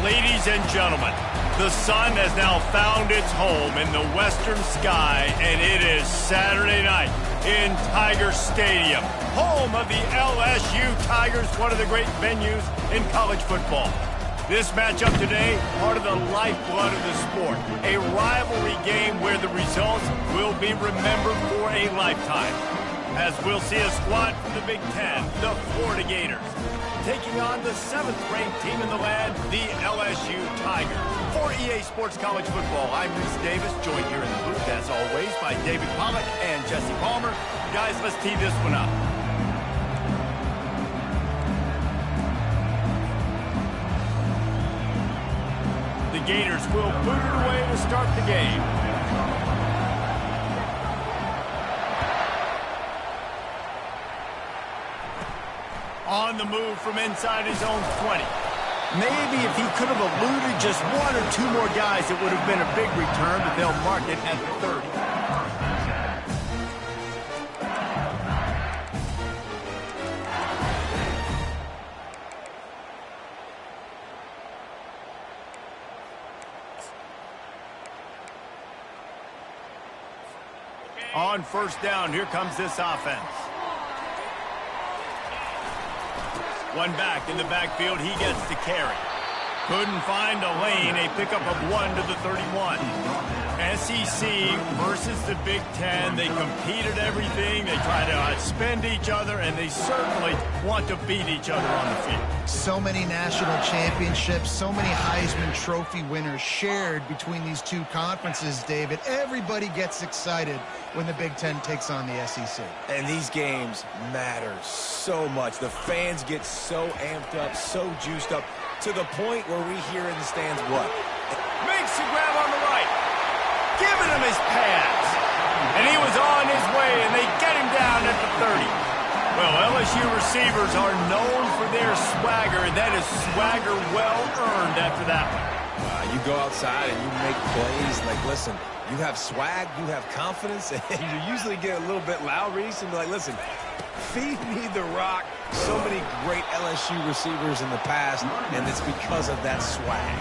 Ladies and gentlemen, the sun has now found its home in the western sky, and it is Saturday night in Tiger Stadium, home of the LSU Tigers, one of the great venues in college football. This matchup today, part of the lifeblood of the sport, a rivalry game where the results will be remembered for a lifetime. As we'll see a squad from the Big Ten, the Florida Gators, taking on the 7th-ranked team in the land, the LSU Tigers. For EA Sports College Football, I'm Reese Davis, joined here in the booth, as always, by David Pollack and Jesse Palmer. Guys, let's tee this one up. The Gators will boot it away to start the game. On the move from inside his own 20. Maybe if he could have eluded just one or two more guys, it would have been a big return, but they'll mark it at the 30. On first down, here comes this offense. One back in the backfield, he gets to carry. Couldn't find a lane, a pickup of 1 to the 31. SEC versus the Big Ten, they compete at everything, they try to outspend each other, and they certainly want to beat each other on the field. So many national championships, so many Heisman Trophy winners shared between these two conferences, David. Everybody gets excited when the Big Ten takes on the SEC. And these games matter so much. The fans get so amped up, so juiced up, to the point where we hear in the stands what? Makes the grab on the right. Giving him his pass. And he was on his way, and they get him down at the 30. Well, LSU receivers are known for their swagger, and that is swagger well-earned after that one. You go outside and you make plays. Like, listen, you have swag, you have confidence, and you usually get a little bit loud, Reese, and be like, listen, feed me the rock. So many great LSU receivers in the past, and it's because of that swag.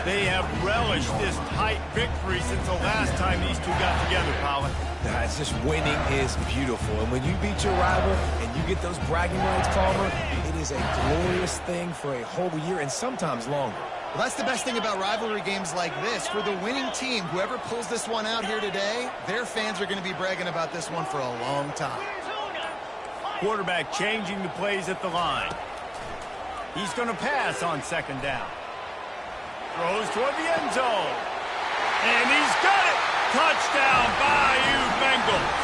They have relished this tight victory since the last time these two got together, Pollack. It's just winning is beautiful. And when you beat your rival and you get those bragging rights, Palmer, it is a glorious thing for a whole year and sometimes longer. Well, that's the best thing about rivalry games like this. For the winning team, whoever pulls this one out here today, their fans are going to be bragging about this one for a long time. Quarterback changing the plays at the line. He's going to pass on second down. Throws toward the end zone. And he's got it. Touchdown, Bayou Bengals.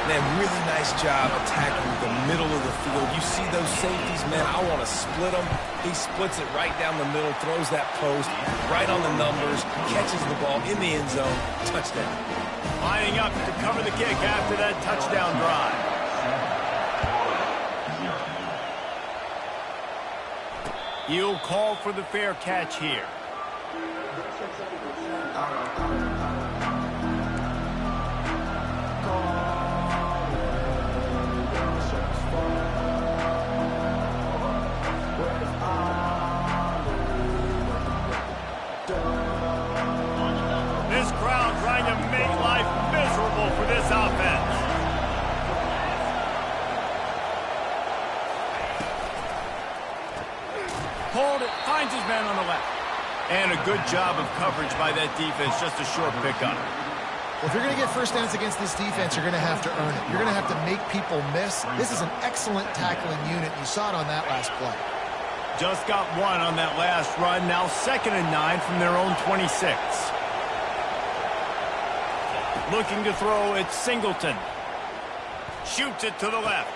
Man, really nice job attacking the middle of the field. You see those safeties, man, I want to split them. He splits it right down the middle, throws that post, right on the numbers, catches the ball in the end zone. Touchdown. Lining up to cover the kick after that touchdown drive. He'll call for the fair catch here. This crowd trying to make life miserable for this offense. Hold it, finds his man on the left. And a good job of coverage by that defense, just a short pickup. Well, if you're going to get first downs against this defense, you're going to have to earn it. You're going to have to make people miss. This is an excellent tackling unit. You saw it on that last play. Just got one on that last run. Now 2nd and 9 from their own 26. Looking to throw, it's Singleton. Shoots it to the left.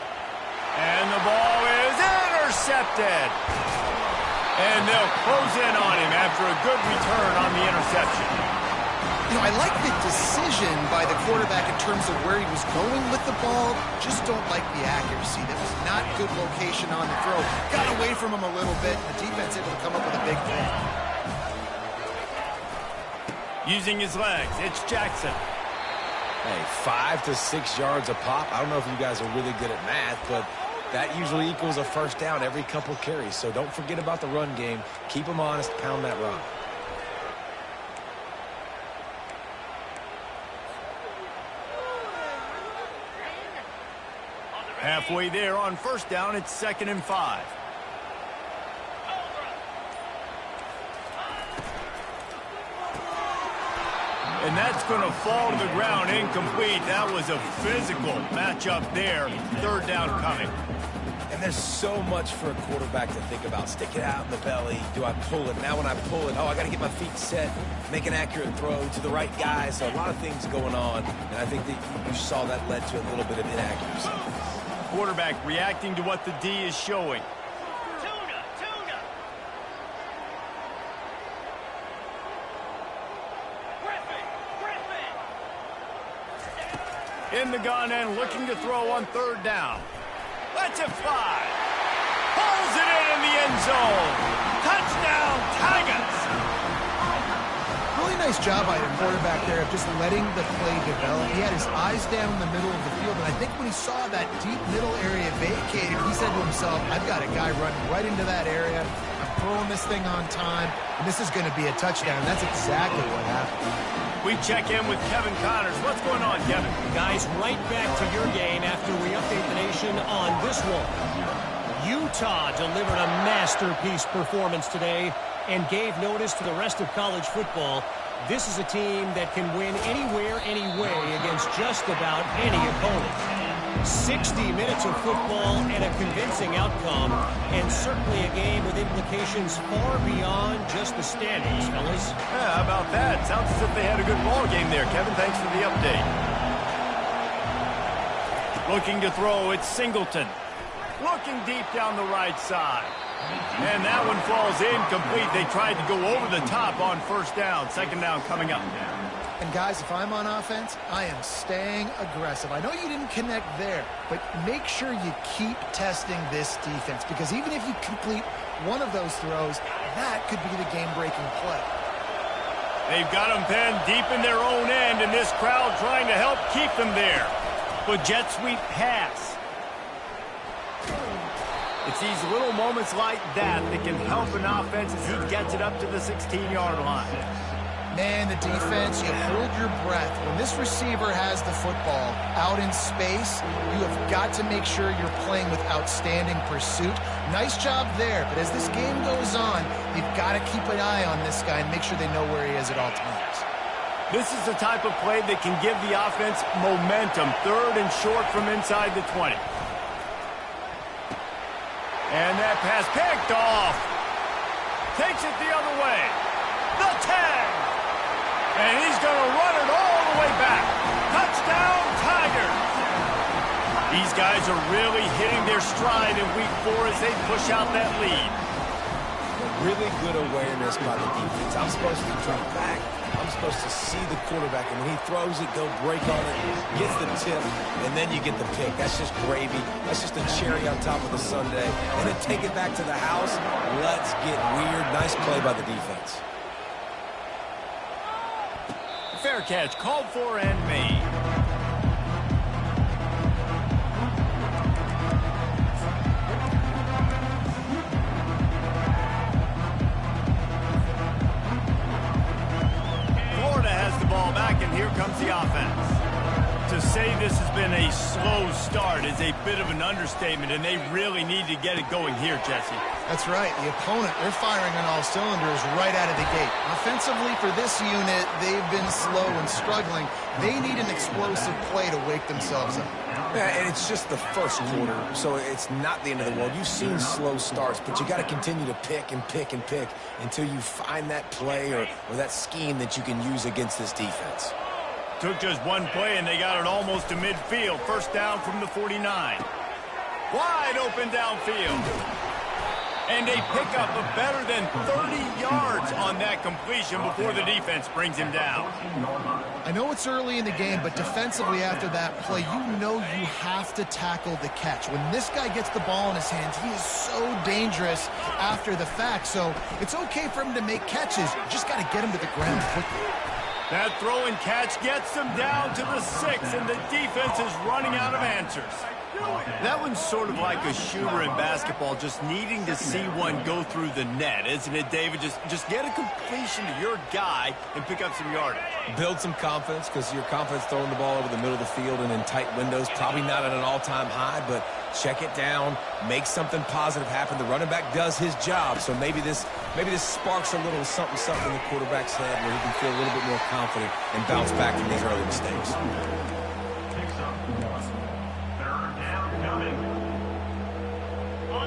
And the ball is intercepted. And they'll close in on him after a good return on the interception. You know, I like the decision by the quarterback in terms of where he was going with the ball. Just don't like the accuracy. That was not good location on the throw. Got away from him a little bit, and the defense able to come up with a big play. Using his legs, it's Jackson. Hey, 5 to 6 yards a pop. I don't know if you guys are really good at math, but that usually equals a first down every couple carries. So don't forget about the run game. Keep them honest, pound that rock. Halfway there on first down, it's 2nd and 5. And that's going to fall to the ground incomplete. That was a physical matchup there. 3rd down coming. And there's so much for a quarterback to think about. Stick it out in the belly. Do I pull it? Now when I pull it, oh, I got to get my feet set, make an accurate throw to the right guy. So a lot of things going on. And I think that you saw that led to a little bit of inaccuracy. Quarterback reacting to what the D is showing. In the gun and looking to throw on 3rd down. Let's it fly. Pulls it in the end zone. Touchdown, Tigers. Really nice job by the quarterback there of just letting the play develop. He had his eyes down in the middle of the field, and I think when he saw that deep middle area vacated, he said to himself, I've got a guy running right into that area. I'm throwing this thing on time, and this is going to be a touchdown. And that's exactly what happened. We check in with Kevin Connors. What's going on, Kevin? Guys, right back to your game after we update the nation on this one. Utah delivered a masterpiece performance today and gave notice to the rest of college football. This is a team that can win anywhere, any way against just about any opponent. 60 minutes of football and a convincing outcome, and certainly a game with implications far beyond just the standings, fellas. Yeah, how about that? Sounds as if they had a good ball game there. Kevin, thanks for the update. Looking to throw, it's Singleton. Looking deep down the right side. And that one falls incomplete. They tried to go over the top on 1st down. 2nd down coming up. And guys, if I'm on offense, I am staying aggressive. I know you didn't connect there, but make sure you keep testing this defense, because even if you complete one of those throws, that could be the game-breaking play. They've got them pinned deep in their own end, and this crowd trying to help keep them there. But jet sweep pass. It's these little moments like that that can help an offense as he gets it up to the 16-yard line. Man, the defense, you hold your breath. When this receiver has the football out in space, you have got to make sure you're playing with outstanding pursuit. Nice job there, but as this game goes on, you've got to keep an eye on this guy and make sure they know where he is at all times. This is the type of play that can give the offense momentum. 3rd and short from inside the 20. And that pass picked off. Takes it the other way. The 10. And he's going to run it all the way back. Touchdown, Tigers. These guys are really hitting their stride in week 4 as they push out that lead. Really good awareness by the defense. I'm supposed to drop back. I'm supposed to see the quarterback, and when he throws it, go break on it, gets the tip, and then you get the pick. That's just gravy. That's just a cherry on top of the sundae. And then take it back to the house. Let's get weird. Nice play by the defense. Fair catch, called for and made. Florida has the ball back, and here comes the offense. To say this has been a slow start is a bit of an understatement, and they really need to get it going here, Jesse. That's right. The opponent, they're firing on all cylinders right out of the gate. Offensively, for this unit, they've been slow and struggling. They need an explosive play to wake themselves up. Yeah, and it's just the first quarter, so it's not the end of the world. You've seen slow starts, but you got to continue to pick and pick and pick until you find that play or that scheme that you can use against this defense. Took just one play, and they got it almost to midfield. 1st down from the 49. Wide open downfield. And a pickup of better than 30 yards on that completion before the defense brings him down. I know it's early in the game, but defensively after that play, you know you have to tackle the catch. When this guy gets the ball in his hands, he is so dangerous after the fact. So it's okay for him to make catches. You just got to get him to the ground quickly. That throw and catch gets them down to the 6, and the defense is running out of answers. That one's sort of like a shooter in basketball, just needing to see one go through the net, isn't it, David? Just get a completion to your guy and pick up some yardage. Build some confidence, because your confidence throwing the ball over the middle of the field and in tight windows, probably not at an all-time high, but check it down, make something positive happen. The running back does his job, so maybe this sparks a little something in the quarterback's head where he can feel a little bit more confident and bounce back from these early mistakes.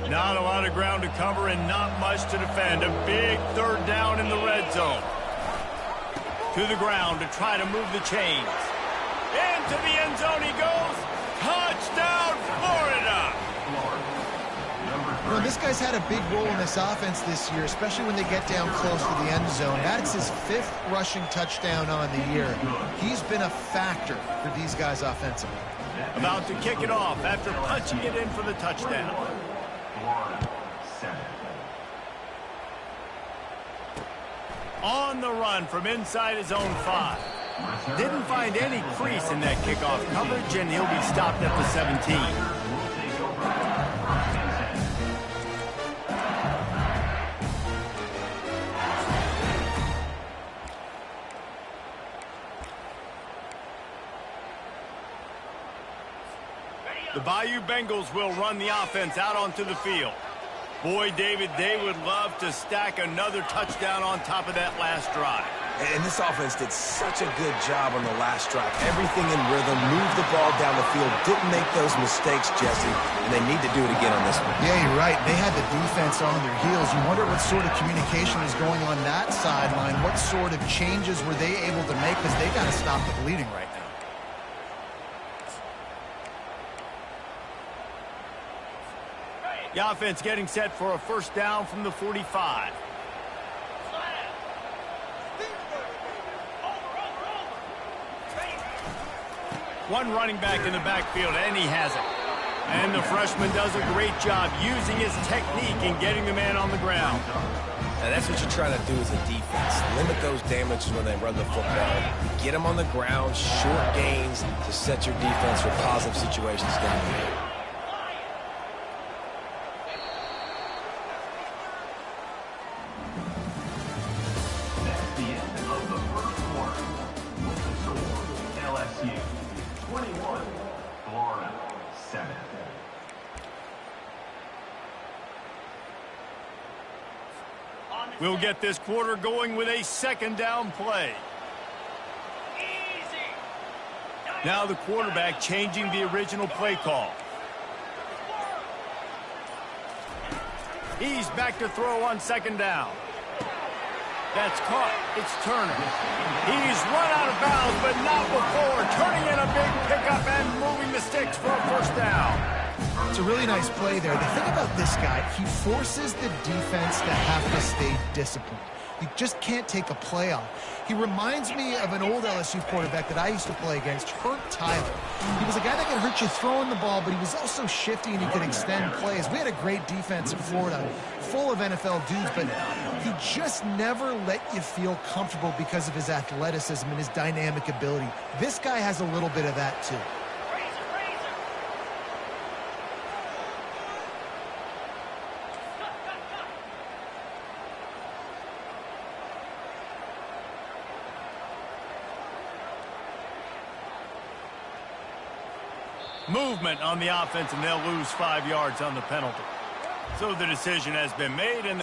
Not a lot of ground to cover and not much to defend. A big third down in the red zone. To the ground to try to move the chains. Into the end zone he goes. Touchdown, Florida! Well, this guy's had a big role in this offense this year, especially when they get down close to the end zone. That's his 5th rushing touchdown on the year. He's been a factor for these guys offensively. About to kick it off after punching it in for the touchdown. On the run from inside his own 5. Didn't find any crease in that kickoff coverage, and he'll be stopped at the 17. The Bayou Bengals will run the offense out onto the field. Boy, David, they would love to stack another touchdown on top of that last drive. And this offense did such a good job on the last drive. Everything in rhythm, moved the ball down the field, didn't make those mistakes, Jesse, and they need to do it again on this one. Yeah, you're right. They had the defense on their heels. You wonder what sort of communication is going on that sideline. What sort of changes were they able to make, because they got to stop the bleeding right now. The offense getting set for a first down from the 45. One running back in the backfield, and he has it. And the freshman does a great job using his technique and getting the man on the ground. Now that's what you try to do as a defense. Limit those damages when they run the football. Get them on the ground, short gains to set your defense for positive situations down the field. LSU 21, Florida 7. We'll get this quarter going with a second down play. Now the quarterback changing the original play call. He's back to throw on second down. That's caught. It's Turner. He's run out of bounds, but not before. Turning in a big pickup and moving the sticks for a first down. It's a really nice play there. The thing about this guy, he forces the defense to have to stay disciplined. You just can't take a play off. He reminds me of an old LSU quarterback that I used to play against, Herb Tyler. He was a guy that could hurt you throwing the ball, but he was also shifty and he could extend plays. We had a great defense in Florida, full of NFL dudes, but he just never let you feel comfortable because of his athleticism and his dynamic ability. This guy has a little bit of that too. Movement on the offense, and they'll lose 5 yards on the penalty. So the decision has been made, and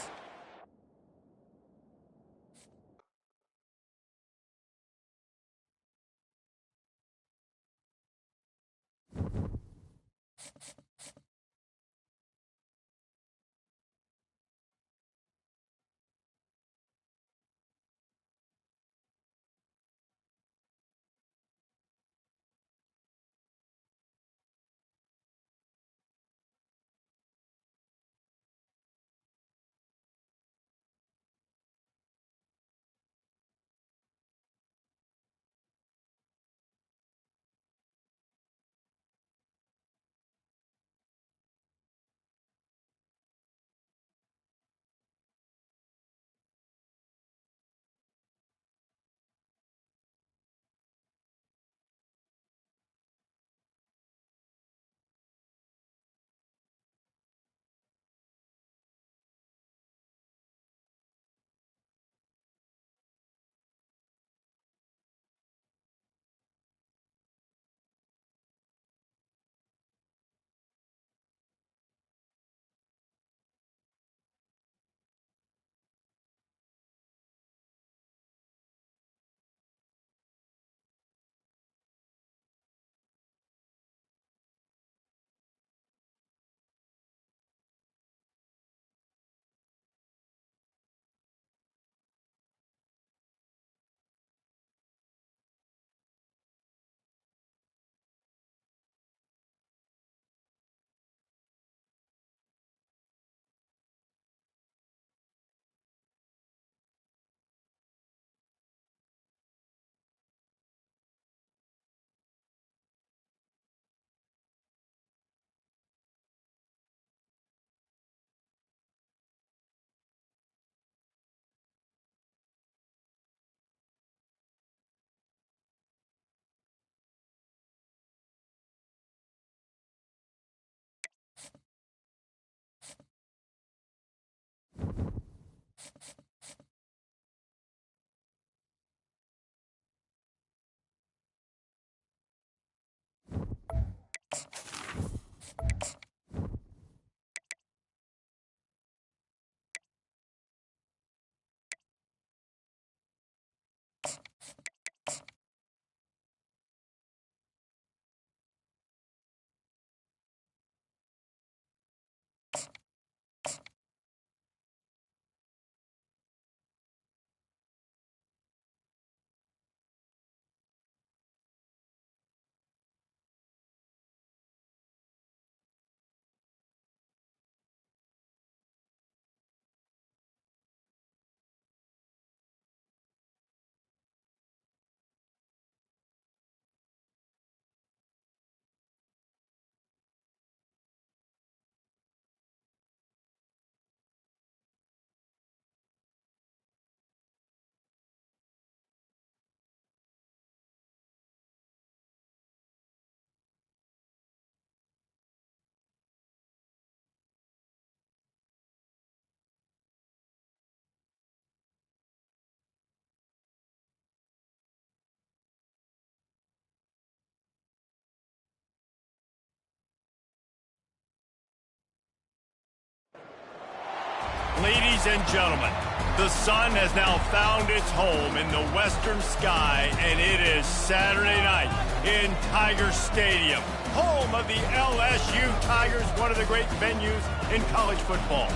Ladies and gentlemen, the sun has now found its home in the western sky, and it is Saturday night in Tiger Stadium, home of the LSU Tigers, one of the great venues in college football.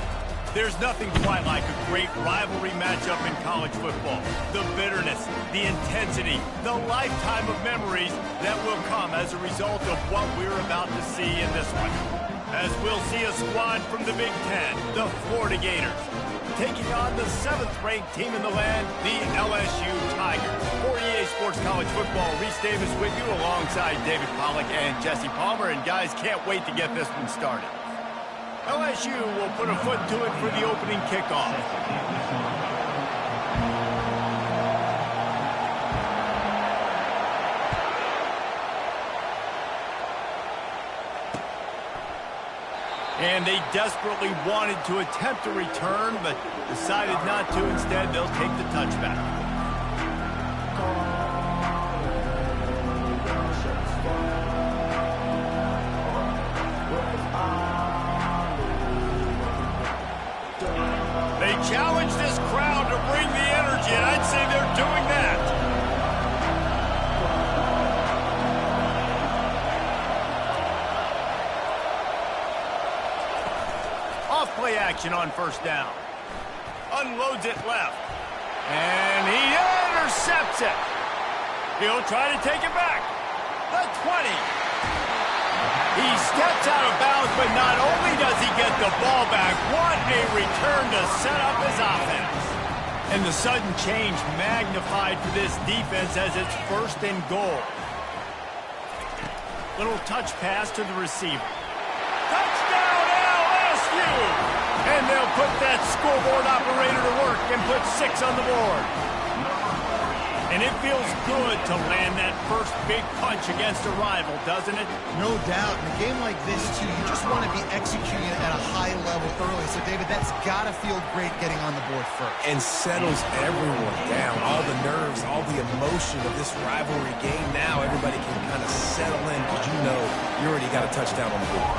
There's nothing quite like a great rivalry matchup in college football. The bitterness, the intensity, the lifetime of memories that will come as a result of what we're about to see in this one. As we'll see a squad from the Big Ten, the Florida Gators, taking on the 7th-ranked team in the land, the LSU Tigers. For EA Sports College Football, Reese Davis with you alongside David Pollack and Jesse Palmer. And guys, can't wait to get this one started. LSU will put a foot to it for the opening kickoff. And they desperately wanted to attempt a return, but decided not to. Instead, they'll take the touchback. They challenge this crowd to bring the energy, and I'd say they're doing that. Play action on first down. Unloads it left. And he intercepts it. He'll try to take it back. The 20. He steps out of bounds, but not only does he get the ball back, what a return to set up his offense. And the sudden change magnified for this defense as it's 1st and goal. Little touch pass to the receiver. Touchdown LSU! And they'll put that scoreboard operator to work and put 6 on the board. And it feels good to land that first big punch against a rival, doesn't it? No doubt. In a game like this, too, you just want to be executing at a high level early. So, David, that's got to feel great getting on the board first. And settles everyone down. All the nerves, all the emotion of this rivalry game. Now everybody can kind of settle in because you know you already got a touchdown on the board.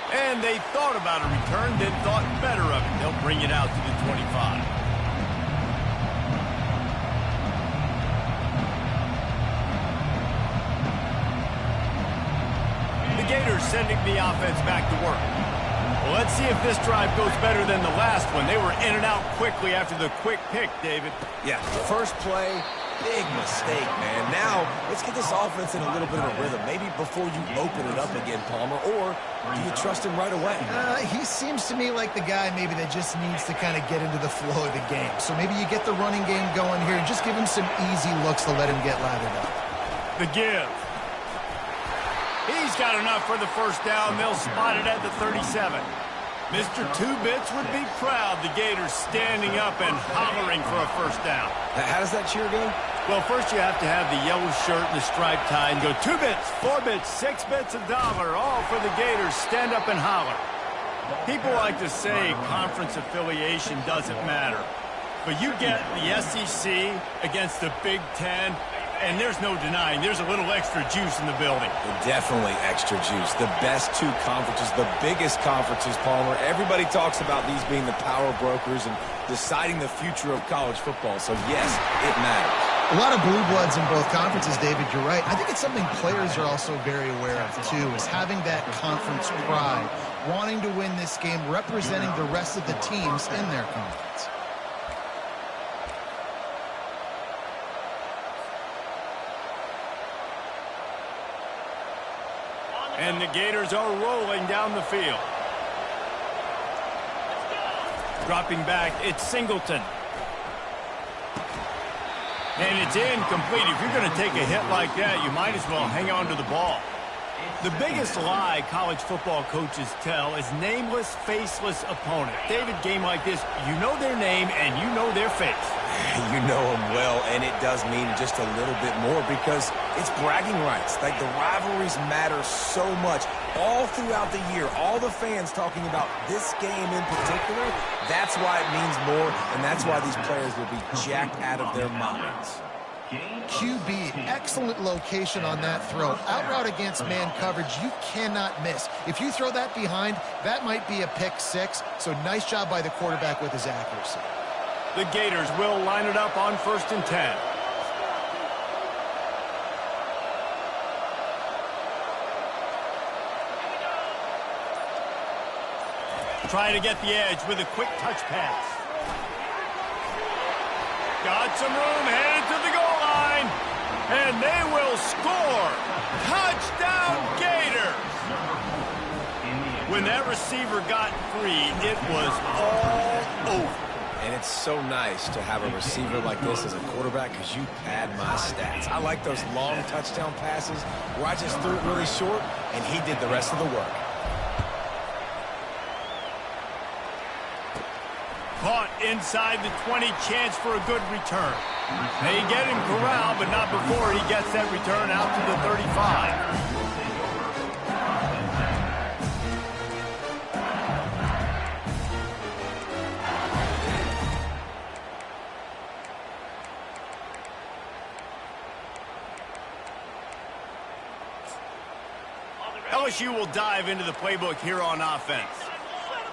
And they thought about a return, then thought better of it. They'll bring it out to the 25. The Gators sending the offense back to work. Well, let's see if this drive goes better than the last one. They were in and out quickly after the quick pick, David. Yeah, first play, big mistake, man. Now, let's get this offense in a little bit of a rhythm. Maybe before you open it up again, Palmer, or do you trust him right away? He seems to me like the guy maybe that just needs to kind of get into the flow of the game. So maybe you get the running game going here and just give him some easy looks to let him get lathered up. The give. He's got enough for the first down. They'll spot it at the 37. Mr. Two Bits would be proud. The Gators standing up and hollering for a first down. How does that cheer go? Well, first you have to have the yellow shirt and the striped tie and go 2 bits, 4 bits, 6 bits, $1, all for the Gators. Stand up and holler. People like to say conference affiliation doesn't matter. But you get the SEC against the Big Ten, and there's no denying there's a little extra juice in the building. Definitely extra juice. The best two conferences, the biggest conferences, Palmer. Everybody talks about these being the power brokers and deciding the future of college football. So, yes, it matters. A lot of blue bloods in both conferences, David, you're right. I think it's something players are also very aware of, too, is having that conference pride, wanting to win this game, representing the rest of the teams in their conference. And the Gators are rolling down the field. Dropping back, it's Singleton. And it's incomplete. If you're going to take a hit like that, you might as well hang on to the ball. The biggest lie college football coaches tell is nameless, faceless opponent. David, game like this, you know their name and you know their face. You know them well, and it does mean just a little bit more because it's bragging rights. Like, the rivalries matter so much all throughout the year. All the fans talking about this game in particular, that's why it means more, and that's why these players will be jacked out of their minds. QB, excellent location on that throw. Out route against man coverage, you cannot miss. If you throw that behind, that might be a pick six, so nice job by the quarterback with his accuracy. The Gators will line it up on 1st and 10. Try to get the edge with a quick touch pass. Got some room, headed to the goal line, and they will score. Touchdown, Gators! When that receiver got free, it was all over. And it's so nice to have a receiver like this as a quarterback because you pad my stats. I like those long touchdown passes where I just threw it really short, and he did the rest of the work. Caught inside the 20, chance for a good return. They get him corralled, but not before he gets that return out to the 35. LSU will dive into the playbook here on offense.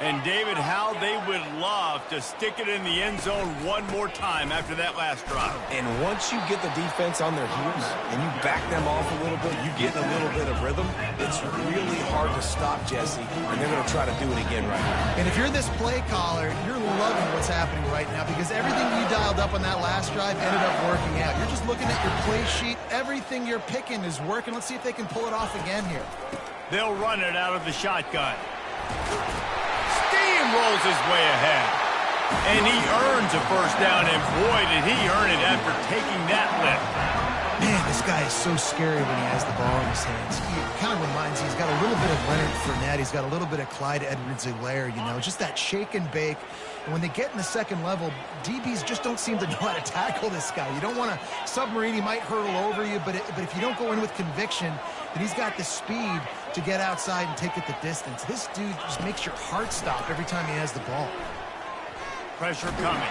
And, David, how they would love to stick it in the end zone one more time after that last drive. And once you get the defense on their heels and you back them off a little bit, you get a little bit of rhythm, it's really hard to stop, Jesse, and they're going to try to do it again right now. And if you're this play caller, you're loving what's happening right now because everything you dialed up on that last drive ended up working out. You're just looking at your play sheet. Everything you're picking is working. Let's see if they can pull it off again here. They'll run it out of the shotgun. Rolls his way ahead. And he earns a first down, and boy, did he earn it after taking that lift. Man, this guy is so scary when he has the ball in his hands. He kind of reminds me, he's got a little bit of Leonard Fournette. He's got a little bit of Clyde Edwards-Helaire, you know, just that shake and bake. And when they get in the second level, DBs just don't seem to know how to tackle this guy. You don't want to submarine. He might hurtle over you, but if you don't go in with conviction, then he's got the speed to get outside and take it the distance. This dude just makes your heart stop every time he has the ball. Pressure coming.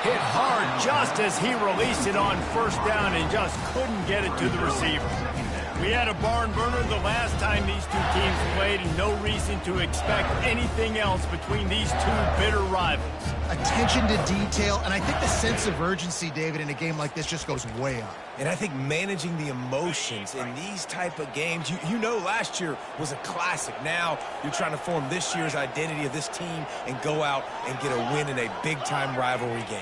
Hit hard just as he released it on first down and just couldn't get it to the receiver. We had a barn burner the last time these two teams played, and no reason to expect anything else between these two bitter rivals. Attention to detail, and I think the sense of urgency, David, in a game like this just goes way up. And I think managing the emotions in these type of games, you know last year was a classic. Now you're trying to form this year's identity of this team and go out and get a win in a big-time rivalry game.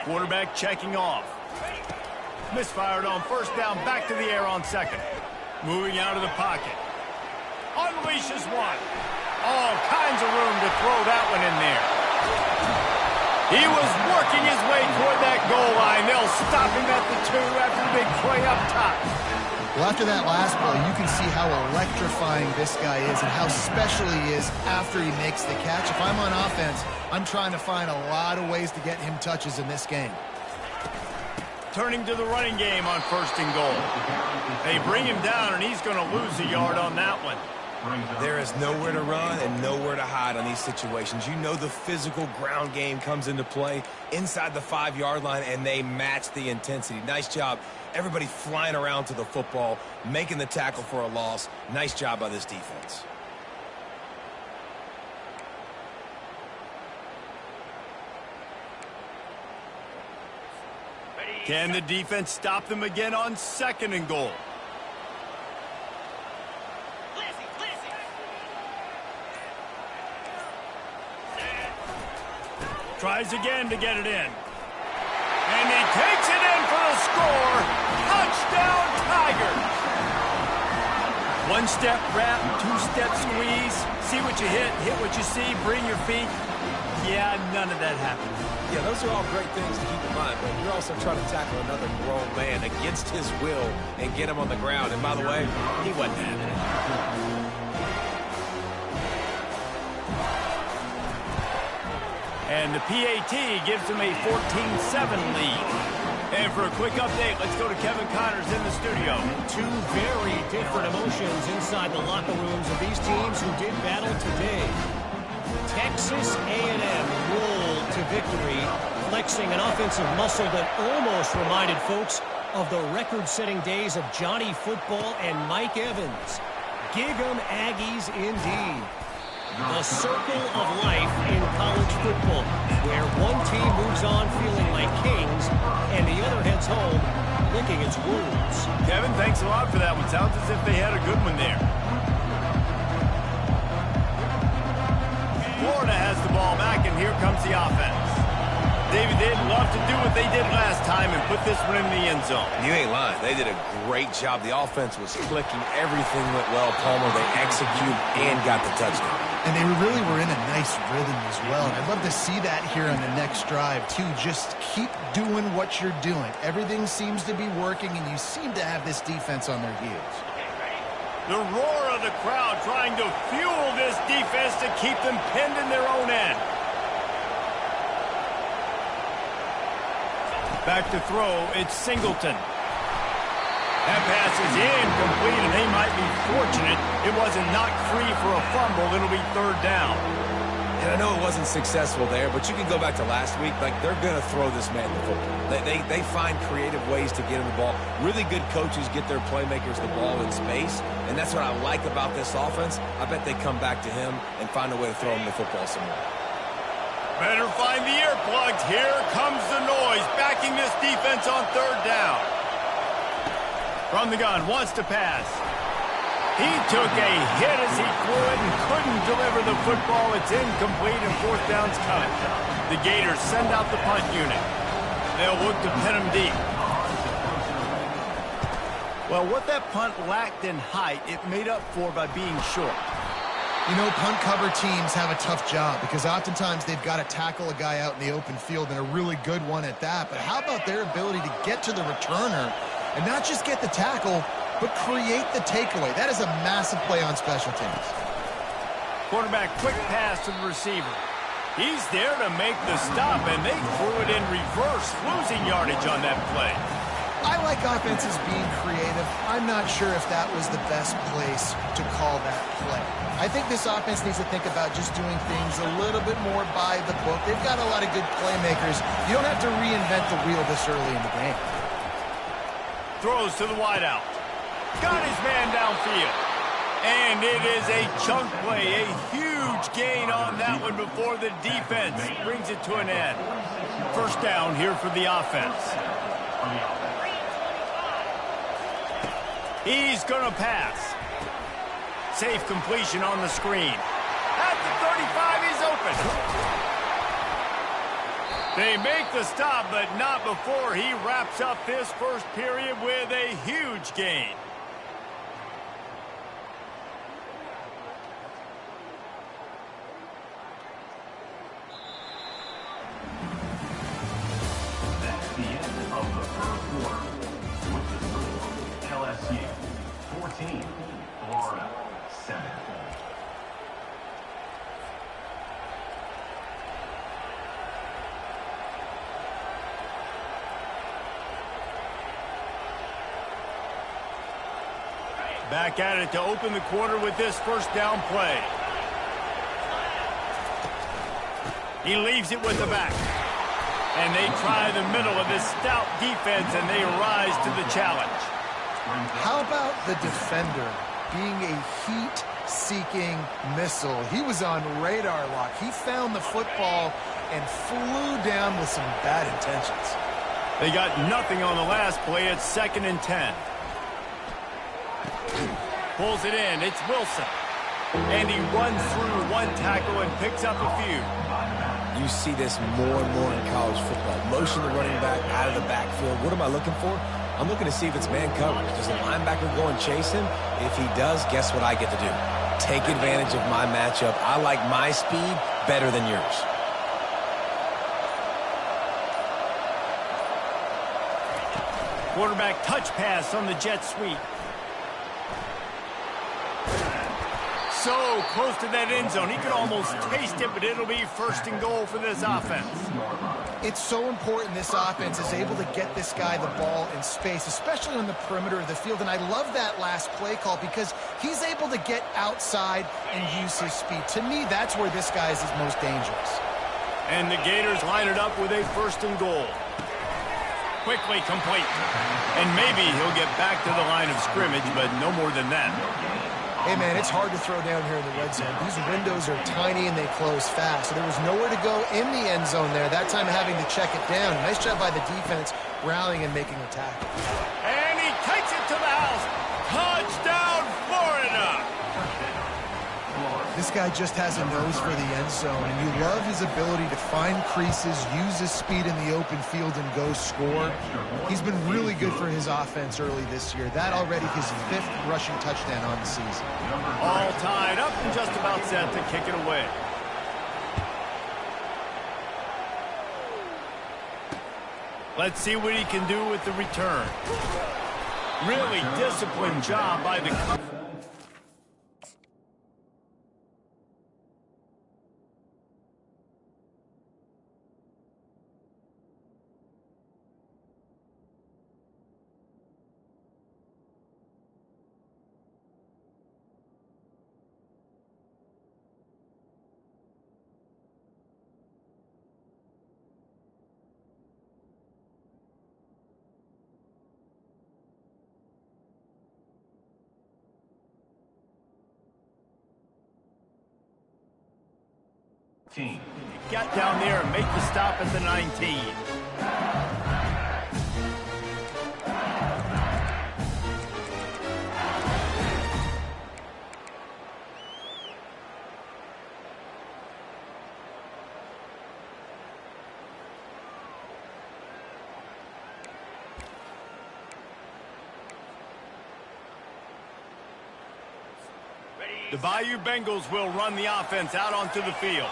Quarterback checking off. Misfired on first down, back to the air on second. Moving out of the pocket. Unleashes one. All kinds of room to throw that one in there. He was working his way toward that goal line. They'll stop him at the 2 after the big play up top. Well, after that last play, you can see how electrifying this guy is and how special he is after he makes the catch. If I'm on offense, I'm trying to find a lot of ways to get him touches in this game. turning to the running game on 1st and goal. They bring him down, and he's going to lose a yard on that one. There is nowhere to run and nowhere to hide on these situations. You know the physical ground game comes into play inside the 5-yard line, and they match the intensity. Nice job. Everybody flying around to the football, making the tackle for a loss. Nice job by this defense. Can the defense stop them again on 2nd and goal? Tries again to get it in. And he takes it in for the score. Touchdown, Tigers. 1-step wrap, 2-step squeeze. See what you hit what you see, bring your feet. Yeah, none of that happened. Yeah, those are all great things to keep in mind, but you're also trying to tackle another grown man against his will and get him on the ground. And by the way, he wasn't having it. And the PAT gives them a 14-7 lead. And for a quick update, let's go to Kevin Connors in the studio. Two very different emotions inside the locker rooms of these teams who did battle today. Texas A&M rolled to victory, flexing an offensive muscle that almost reminded folks of the record-setting days of Johnny Football and Mike Evans. Gig 'em Aggies indeed. The circle of life in college football, where one team moves on feeling like kings and the other heads home licking its wounds. Kevin, thanks a lot for that one. Sounds as if they had a good one there. Florida has the ball back, and here comes the offense. David, they'd love to do what they did last time and put this one in the end zone. You ain't lying. They did a great job. The offense was clicking. Everything went well. Palmer, they executed and got the touchdown. And they really were in a nice rhythm as well. And I'd love to see that here on the next drive, too. Just keep doing what you're doing. Everything seems to be working, and you seem to have this defense on their heels. The roar of the crowd trying to fuel this defense to keep them pinned in their own end. Back to throw, it's Singleton. That pass is incomplete, and they might be fortunate it wasn't knocked free for a fumble. It'll be 3rd down. And I know it wasn't successful there, but you can go back to last week. Like, they're going to throw this man the football. They find creative ways to get him the ball. Really good coaches get their playmakers the ball in space, and that's what I like about this offense. I bet they come back to him and find a way to throw him the football somewhere. Better find the earplugs. Here comes the noise, backing this defense on 3rd down. From the gun, wants to pass. He took a hit as he threw it and couldn't deliver the football. It's incomplete, and 4th down's coming. The Gators send out the punt unit. They'll look to pin him deep. Well, what that punt lacked in height, it made up for by being short. You know, punt cover teams have a tough job because oftentimes they've got to tackle a guy out in the open field, and a really good one at that. But how about their ability to get to the returner and not just get the tackle, but create the takeaway? That is a massive play on special teams. Quarterback, quick pass to the receiver. He's there to make the stop, and they threw it in reverse, losing yardage on that play. I like offenses being creative. I'm not sure if that was the best place to call that play. I think this offense needs to think about just doing things a little bit more by the book. They've got a lot of good playmakers. You don't have to reinvent the wheel this early in the game. Throws to the wideout. Got his man downfield. And it is a chunk play, a huge gain on that one before the defense brings it to an end. 1st down here for the offense. He's going to pass. Safe completion on the screen. At the 35, he's open. They make the stop, but not before he wraps up this first period with a huge gain. That's the end of the 3rd quarter. With the score, LSU 14, Florida 7. Back at it to open the quarter with this first down play. He leaves it with the back. And they try the middle of this stout defense, and they rise to the challenge. How about the defender being a heat-seeking missile? He was on radar lock. He found the football and flew down with some bad intentions. They got nothing on the last play. It's 2nd and 10. Pulls it in. It's Wilson. And he runs through one tackle and picks up a few. You see this more and more in college football. Motion the running back out of the backfield. What am I looking for? I'm looking to see if it's man coverage. Does the linebacker go and chase him? If he does, guess what I get to do? Take advantage of my matchup. I like my speed better than yours. Quarterback touch pass on the jet sweep. So close to that end zone. He could almost taste it, but it'll be 1st and goal for this offense. It's so important this offense is able to get this guy the ball in space, especially on the perimeter of the field. And I love that last play call because he's able to get outside and use his speed. To me, that's where this guy is his most dangerous. And the Gators line it up with a 1st and goal. Quickly complete. And maybe he'll get back to the line of scrimmage, but no more than that. Hey, man, it's hard to throw down here in the red zone. These windows are tiny and they close fast. So there was nowhere to go in the end zone there. That time having to check it down. Nice job by the defense rallying and making a tackle. And he takes it to the house. Touchdown, Florida! This guy just has a nose for the end zone, and you love his ability to find creases, use his speed in the open field, and go score. He's been really good for his offense early this year. That already his 5th rushing touchdown on the season. All tied up and just about set to kick it away. Let's see what he can do with the return. Really disciplined job by the... Get down there and make the stop at the 19. The Bayou Bengals will run the offense out onto the field.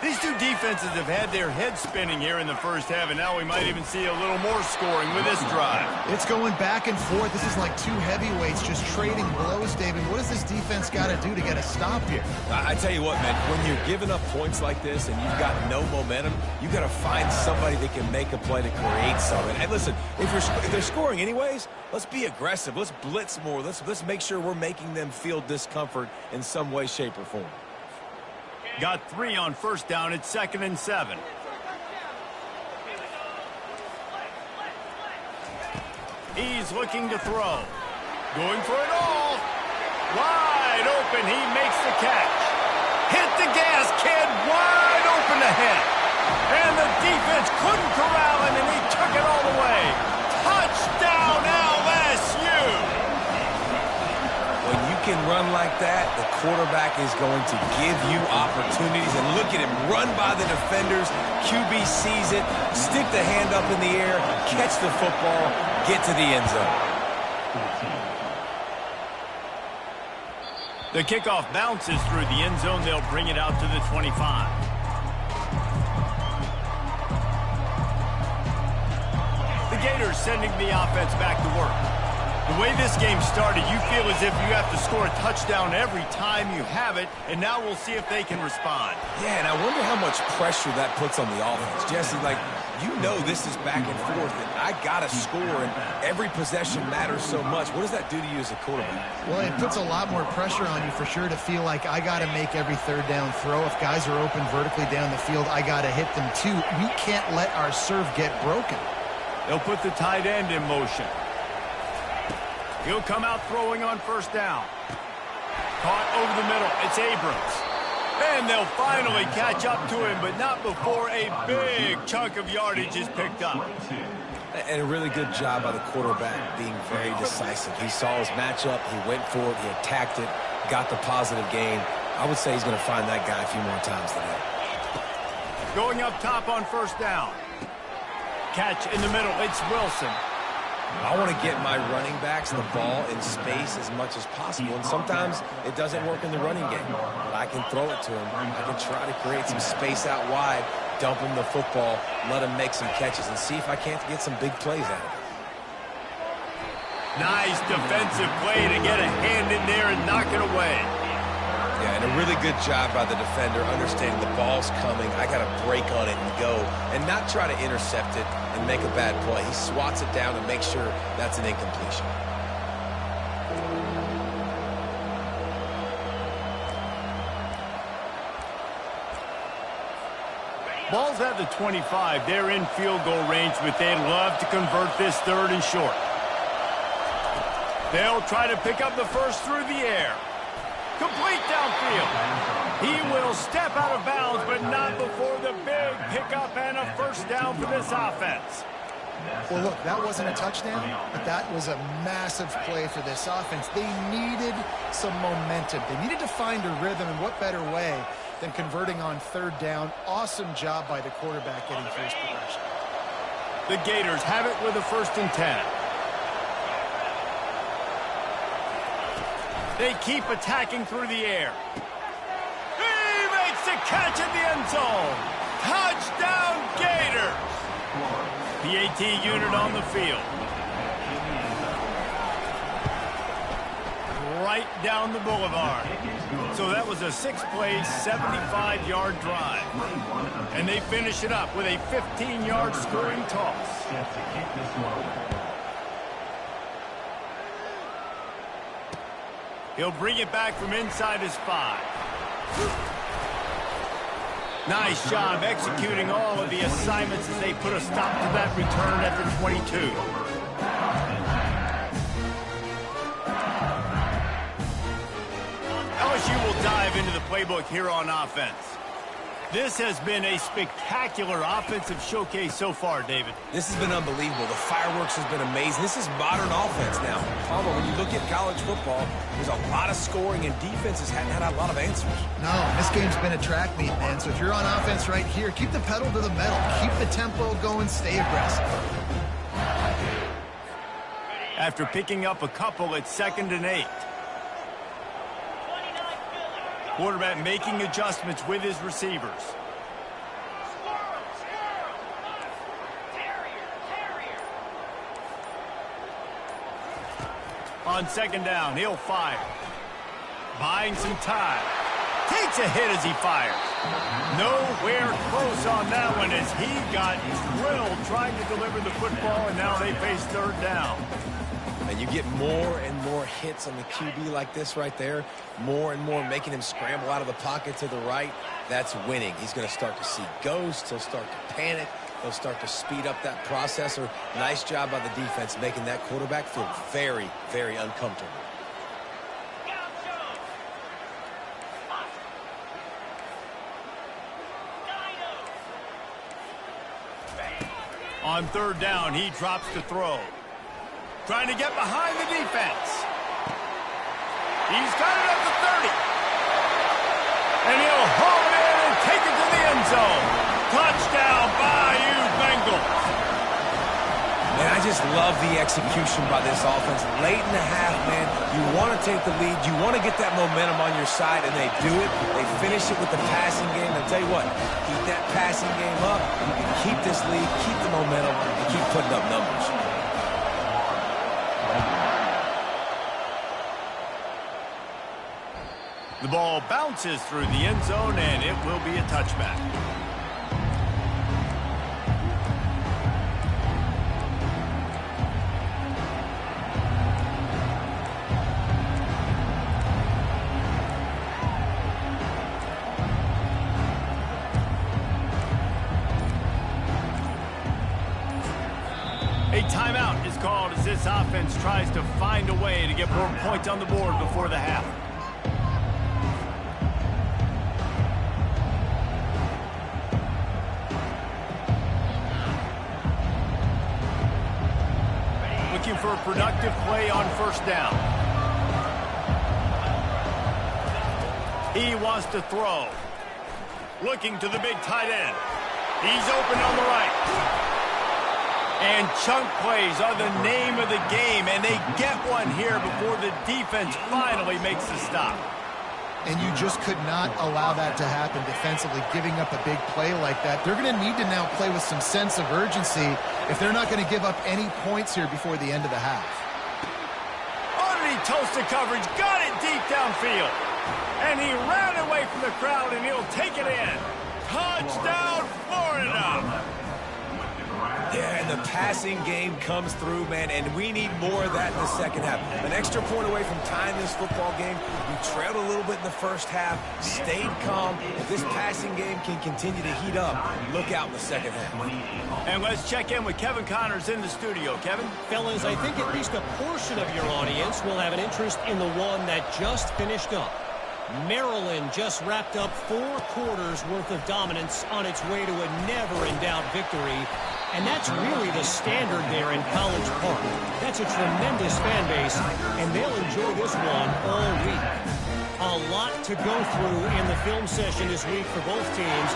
These two defenses have had their heads spinning here in the first half, and now we might even see a little more scoring with this drive. It's going back and forth. This is like two heavyweights just trading blows, David. What does this defense got to do to get a stop here? I tell you what, man, when you're giving up points like this and you've got no momentum, you got to find somebody that can make a play to create something. And listen, if they're scoring anyways, let's be aggressive. Let's blitz more. Let's make sure we're making them feel discomfort in some way, shape, or form. Got 3 on first down. It's 2nd and 7. He's looking to throw. Going for it all. Wide open. He makes the catch. Hit the gas, kid. Wide open ahead. And the defense couldn't corral him, and he took it all the way. Touchdown, LSU. When you can run like that, the quarterback is going to give you opportunities. And look at him run by the defenders. QB sees it, stick the hand up in the air, catch the football, get to the end zone. The kickoff bounces through the end zone. They'll bring it out to the 25. The Gators sending the offense back to work. The way this game started, you feel as if you have to score a touchdown every time you have it, and now we'll see if they can respond. Yeah, and I wonder how much pressure that puts on the offense. Jesse, like, You know this is back and forth, and I got to score, and every possession matters so much. What does that do to you as a quarterback? Well, it puts a lot more pressure on you for sure to feel like I got to make every third down throw. If guys are open vertically down the field, I got to hit them too. We can't let our serve get broken. They'll put the tight end in motion. He'll come out throwing on first down. Caught over the middle. It's Abrams. And they'll finally catch up to him, but not before a big chunk of yardage is picked up. And a really good job by the quarterback being very decisive. He saw his matchup, he went for it, he attacked it, got the positive gain. I would say he's going to find that guy a few more times today. Going up top on first down. Catch in the middle. It's Wilson. I want to get my running backs the ball in space as much as possible, and sometimes it doesn't work in the running game. But I can throw it to him. I can try to create some space out wide, dump him the football, let him make some catches, and see if I can't get some big plays out of it. Nice defensive play to get a hand in there and knock it away. Yeah, and a really good job by the defender, understanding the ball's coming. I got to break on it and go, and not try to intercept it and make a bad play. He swats it down and makes sure that's an incompletion. Ball's at the 25. They're in field goal range, but they'd love to convert this third and short. They'll try to pick up the first through the air. Complete downfield. He will step out of bounds, but not before the big pickup and a first down for this offense. Well, look, that wasn't a touchdown, but that was a massive play for this offense. They needed some momentum. They needed to find a rhythm, and what better way than converting on third down. Awesome job by the quarterback getting through his progression. The Gators have it with a 1st and 10. They keep attacking through the air. He makes the catch in the end zone. Touchdown, Gators. PAT unit on the field. Right down the boulevard. So that was a 6-play, 75-yard drive. And they finish it up with a 15-yard scoring toss. He'll bring it back from inside his 5. Nice job executing all of the assignments as they put a stop to that return at the 22. LSU will dive into the playbook here on offense. This has been a spectacular offensive showcase so far, David. This has been unbelievable. The fireworks has been amazing. This is modern offense now. Palmer, when you look at college football, there's a lot of scoring, and defenses hadn't had a lot of answers. No, this game's been a track meet, man. So if you're on offense right here, keep the pedal to the metal. Keep the tempo going. Stay aggressive. After picking up a couple, it's 2nd and 8. Quarterback making adjustments with his receivers. On 2nd down, he'll fire. Buying some time. Takes a hit as he fires. Nowhere close on that one as he got drilled trying to deliver the football, and now they face 3rd down. And you get more and more hits on the QB like this right there, more and more making him scramble out of the pocket to the right. That's winning. He's going to start to see ghosts. He'll start to panic. He'll start to speed up that processor. Nice job by the defense making that quarterback feel very, very uncomfortable. On 3rd down, he drops to throw. Trying to get behind the defense. He's got it at the 30. And he'll haul it in and take it to the end zone. Touchdown, Bayou Bengals. Man, I just love the execution by this offense. Late in the half, man, you want to take the lead. You want to get that momentum on your side, and they do it. They finish it with the passing game. I'll tell you what, keep that passing game up. You can keep this lead, keep the momentum, and keep putting up numbers. The ball bounces through the end zone, and it will be a touchback. called as this offense tries to find a way to get more points on the board before the half. Looking for a productive play on first down. He wants to throw. Looking to the big tight end. He's open on the right. And chunk plays are the name of the game, and they get one here before the defense finally makes the stop. And you just could not allow that to happen defensively, giving up a big play like that. They're going to need to now play with some sense of urgency if they're not going to give up any points here before the end of the half. Underneath toasted coverage, got it deep downfield. And he ran away from the crowd, and he'll take it in. Touchdown, Florida! Yeah, and the passing game comes through, man, and we need more of that in the second half. An extra point away from tying this football game. We trailed a little bit in the first half, stayed calm. If this passing game can continue to heat up, look out in the second half. And let's check in with Kevin Connors in the studio. Kevin? Fellas, I think at least a portion of your audience will have an interest in the one that just finished up. Maryland just wrapped up 4 quarters worth of dominance on its way to a never-in-doubt victory. And that's really the standard there in College Park. That's a tremendous fan base, and they'll enjoy this one all week. A lot to go through in the film session this week for both teams.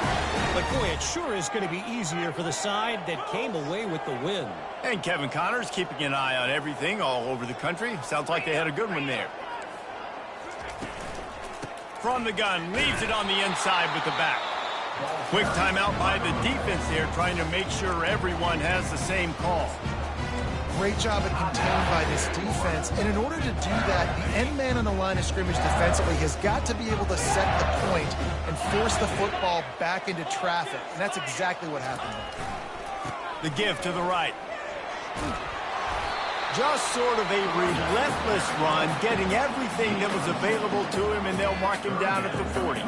But, boy, it sure is going to be easier for the side that came away with the win. And Kevin Connors keeping an eye on everything all over the country. Sounds like they had a good one there. From the gun, leaves it on the inside with the back. Quick timeout by the defense there, trying to make sure everyone has the same call. Great job at contained by this defense. And in order to do that, the end man on the line of scrimmage defensively has got to be able to set the point and force the football back into traffic. And that's exactly what happened there. The give to the right. Just sort of a relentless run, getting everything that was available to him, and they'll mark him down at the 40.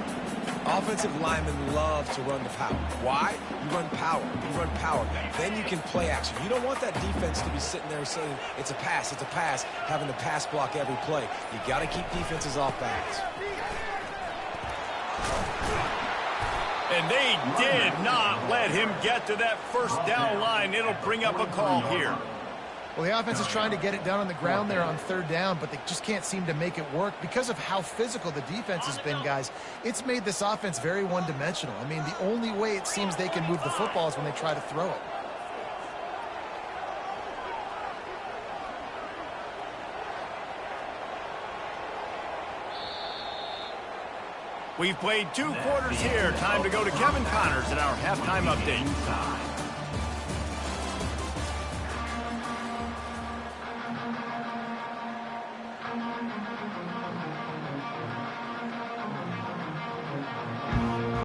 Offensive linemen love to run the power. Why? You run power. You run power. Then you can play action. You don't want that defense to be sitting there saying, it's a pass, having to pass block every play. You got to keep defenses off balance. And they did not let him get to that first down line. It'll bring up a call here. Well, the offense is trying to get it down on the ground there on third down, but they just can't seem to make it work because of how physical the defense has been, guys. It's made this offense very one-dimensional. I mean, the only way it seems they can move the football is when they try to throw it. We've played 2 quarters here. Time to go to Kevin Connors in our halftime update.